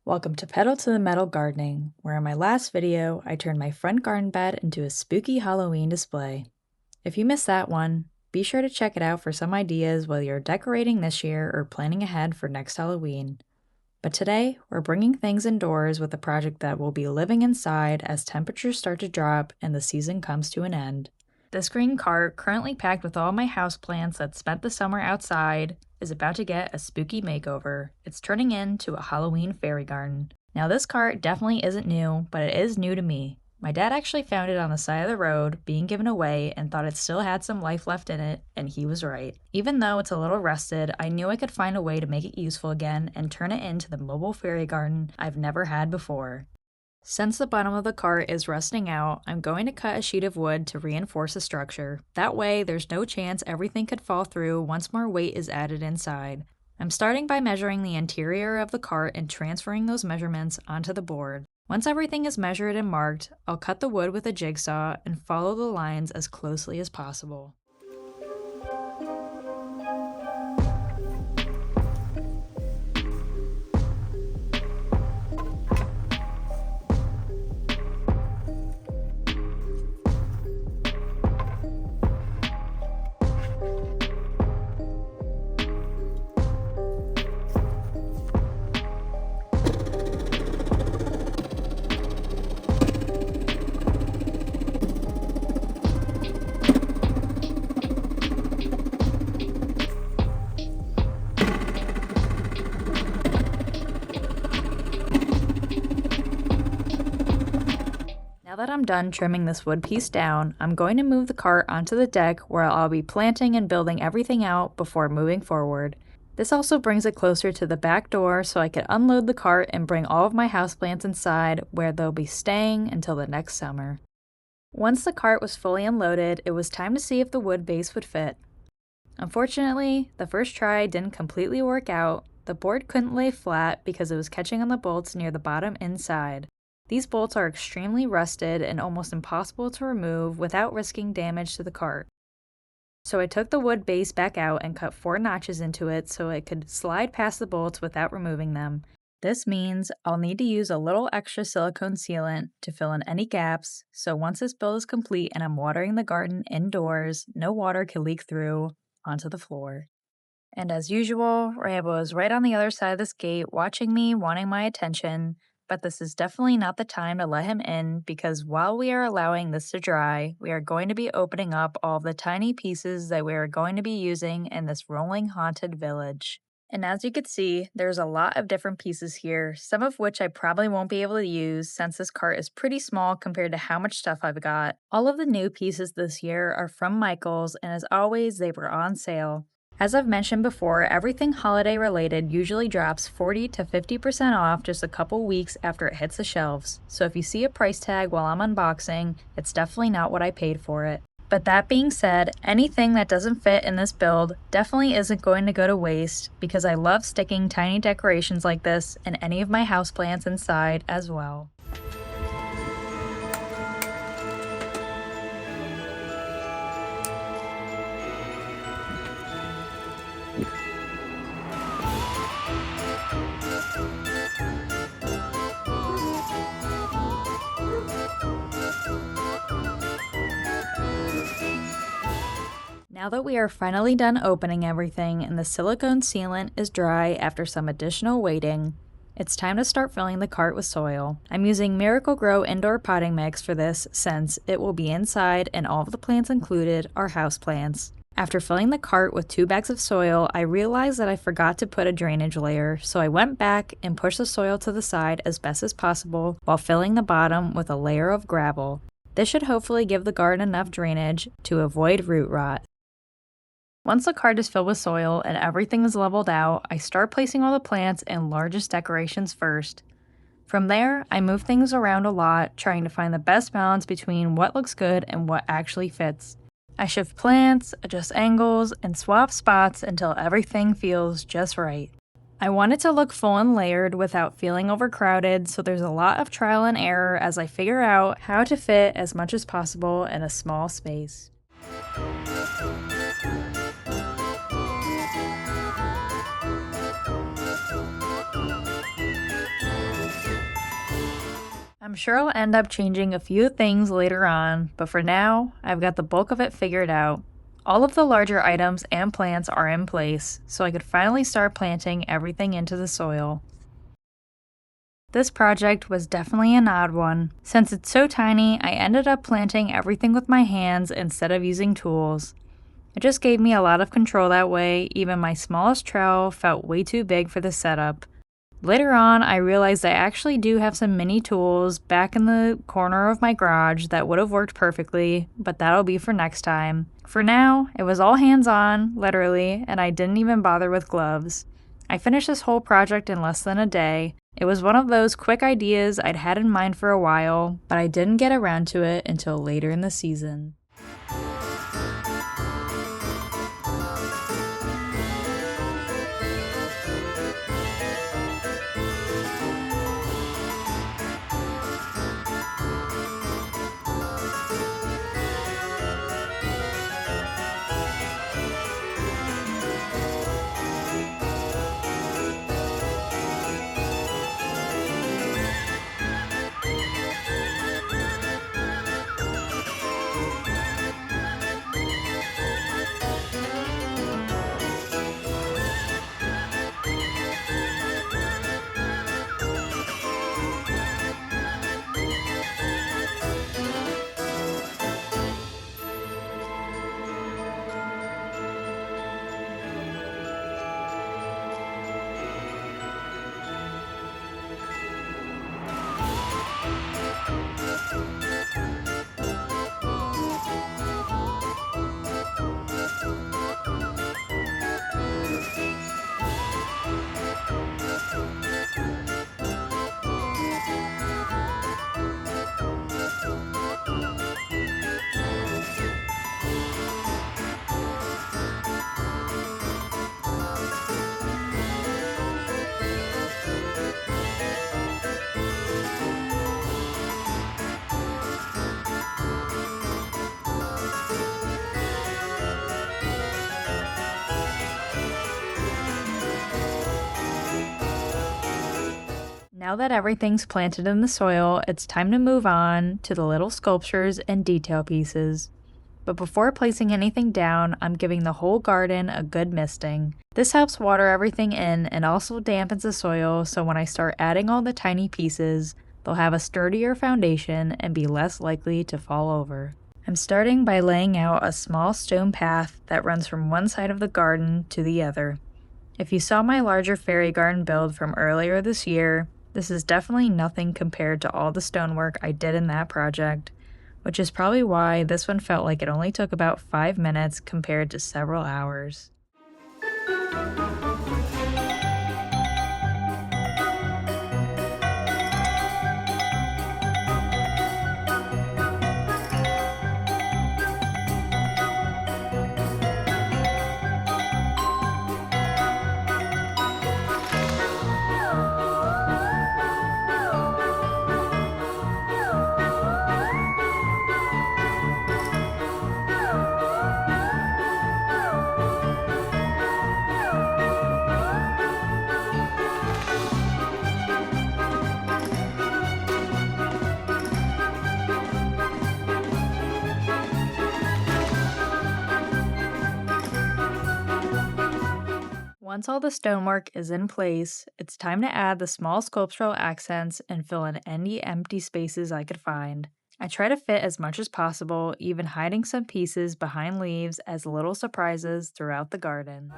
Welcome to Pedal to the Metal Gardening, where in my last video, I turned my front garden bed into a spooky Halloween display. If you missed that one, be sure to check it out for some ideas whether you're decorating this year or planning ahead for next Halloween. But today, we're bringing things indoors with a project that will be living inside as temperatures start to drop and the season comes to an end. This green cart, currently packed with all my houseplants that spent the summer outside, is about to get a spooky makeover. It's turning into a Halloween fairy garden. Now this cart definitely isn't new, but it is new to me. My dad actually found it on the side of the road, being given away, and thought it still had some life left in it, and he was right. Even though it's a little rusted, I knew I could find a way to make it useful again and turn it into the mobile fairy garden I've never had before. Since the bottom of the cart is rusting out, I'm going to cut a sheet of wood to reinforce the structure. That way, there's no chance everything could fall through once more weight is added inside. I'm starting by measuring the interior of the cart and transferring those measurements onto the board. Once everything is measured and marked, I'll cut the wood with a jigsaw and follow the lines as closely as possible. Now that I'm done trimming this wood piece down, I'm going to move the cart onto the deck where I'll be planting and building everything out before moving forward. This also brings it closer to the back door so I can unload the cart and bring all of my houseplants inside where they'll be staying until the next summer. Once the cart was fully unloaded, it was time to see if the wood base would fit. Unfortunately, the first try didn't completely work out. The board couldn't lay flat because it was catching on the bolts near the bottom inside. These bolts are extremely rusted and almost impossible to remove without risking damage to the cart. So I took the wood base back out and cut 4 notches into it so it could slide past the bolts without removing them. This means I'll need to use a little extra silicone sealant to fill in any gaps, so once this build is complete and I'm watering the garden indoors, no water can leak through onto the floor. And as usual, Rambo is right on the other side of this gate watching me, wanting my attention. But this is definitely not the time to let him in because while we are allowing this to dry, we are going to be opening up all the tiny pieces that we are going to be using in this rolling haunted village. And as you can see, there's a lot of different pieces here, some of which I probably won't be able to use since this cart is pretty small compared to how much stuff I've got. All of the new pieces this year are from Michaels, and as always, they were on sale. As I've mentioned before, everything holiday related usually drops 40 to 50% off just a couple weeks after it hits the shelves, so if you see a price tag while I'm unboxing, it's definitely not what I paid for it. But that being said, anything that doesn't fit in this build definitely isn't going to go to waste because I love sticking tiny decorations like this in any of my houseplants inside as well. Now that we are finally done opening everything and the silicone sealant is dry after some additional waiting, it's time to start filling the cart with soil. I'm using Miracle-Gro indoor potting mix for this since it will be inside and all of the plants included are houseplants. After filling the cart with 2 bags of soil, I realized that I forgot to put a drainage layer, so I went back and pushed the soil to the side as best as possible while filling the bottom with a layer of gravel. This should hopefully give the garden enough drainage to avoid root rot. Once the cart is filled with soil and everything is leveled out, I start placing all the plants and largest decorations first. From there, I move things around a lot, trying to find the best balance between what looks good and what actually fits. I shift plants, adjust angles, and swap spots until everything feels just right. I want it to look full and layered without feeling overcrowded, so there's a lot of trial and error as I figure out how to fit as much as possible in a small space. I'm sure I'll end up changing a few things later on, but for now, I've got the bulk of it figured out. All of the larger items and plants are in place, so I could finally start planting everything into the soil. This project was definitely an odd one. Since it's so tiny, I ended up planting everything with my hands instead of using tools. It just gave me a lot of control that way. Even my smallest trowel felt way too big for the setup. Later on, I realized I actually do have some mini tools back in the corner of my garage that would have worked perfectly, but that'll be for next time. For now, it was all hands-on, literally, and I didn't even bother with gloves. I finished this whole project in less than a day. It was one of those quick ideas I'd had in mind for a while, but I didn't get around to it until later in the season. Now that everything's planted in the soil, it's time to move on to the little sculptures and detail pieces. But before placing anything down, I'm giving the whole garden a good misting. This helps water everything in and also dampens the soil, so when I start adding all the tiny pieces, they'll have a sturdier foundation and be less likely to fall over. I'm starting by laying out a small stone path that runs from one side of the garden to the other. If you saw my larger fairy garden build from earlier this year, this is definitely nothing compared to all the stonework I did in that project, which is probably why this one felt like it only took about 5 minutes compared to several hours. Once all the stonework is in place, it's time to add the small sculptural accents and fill in any empty spaces I could find. I try to fit as much as possible, even hiding some pieces behind leaves as little surprises throughout the garden.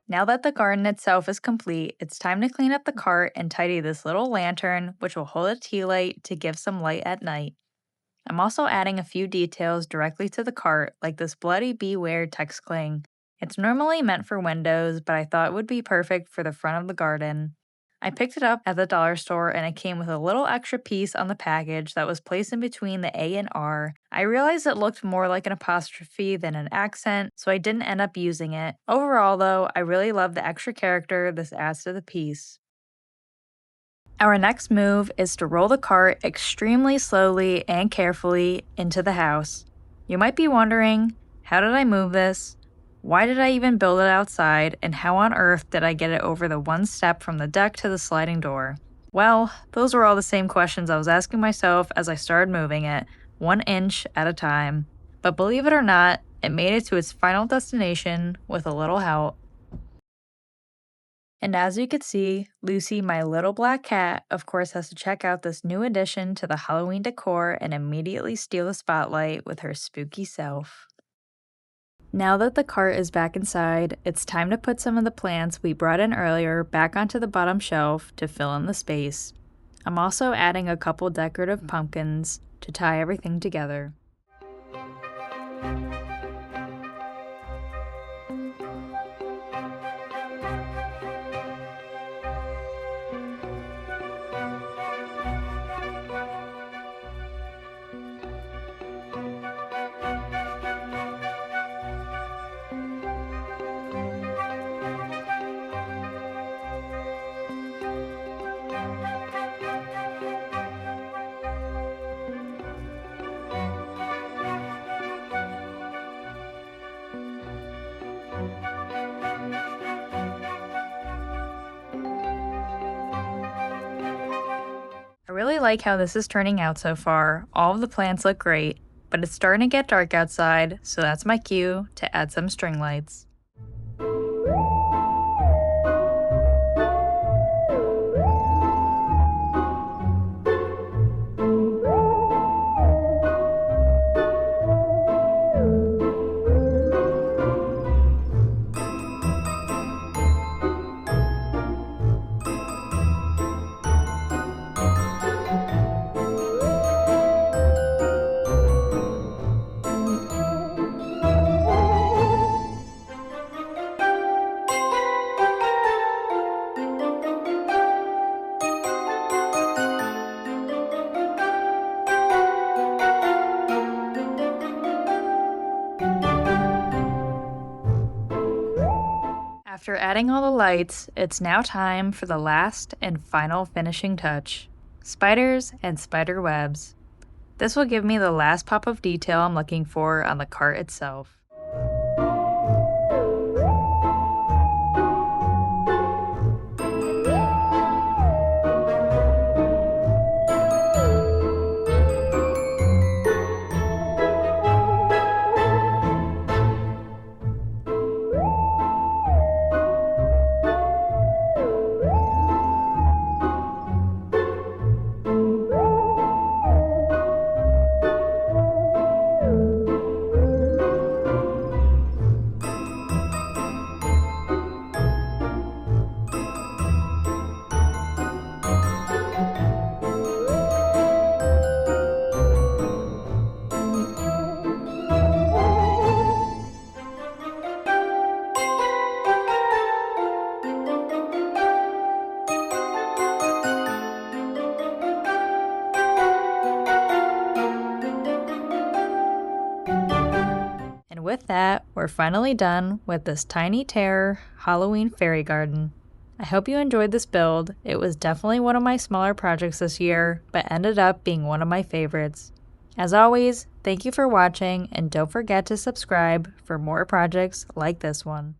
Now that the garden itself is complete, it's time to clean up the cart and tidy this little lantern, which will hold a tea light to give some light at night. I'm also adding a few details directly to the cart, like this bloody beware text cling. It's normally meant for windows, but I thought it would be perfect for the front of the garden. I picked it up at the dollar store and it came with a little extra piece on the package that was placed in between the A and R. I realized it looked more like an apostrophe than an accent, so I didn't end up using it. Overall, though, I really love the extra character this adds to the piece. Our next move is to roll the cart extremely slowly and carefully into the house. You might be wondering, how did I move this? Why did I even build it outside, and how on earth did I get it over the one step from the deck to the sliding door? Well, those were all the same questions I was asking myself as I started moving it, 1 inch at a time. But believe it or not, it made it to its final destination with a little help. And as you can see, Lucy, my little black cat, of course has to check out this new addition to the Halloween decor and immediately steal the spotlight with her spooky self. Now that the cart is back inside, it's time to put some of the plants we brought in earlier back onto the bottom shelf to fill in the space. I'm also adding a couple decorative pumpkins to tie everything together. I really like how this is turning out so far. All of the plants look great, but it's starting to get dark outside, so that's my cue to add some string lights. After adding all the lights, it's now time for the last and final finishing touch: spiders and spider webs. This will give me the last pop of detail I'm looking for on the cart itself. And with that, we're finally done with this tiny terror Halloween fairy garden. I hope you enjoyed this build. It was definitely one of my smaller projects this year, but ended up being one of my favorites. As always, thank you for watching, and don't forget to subscribe for more projects like this one.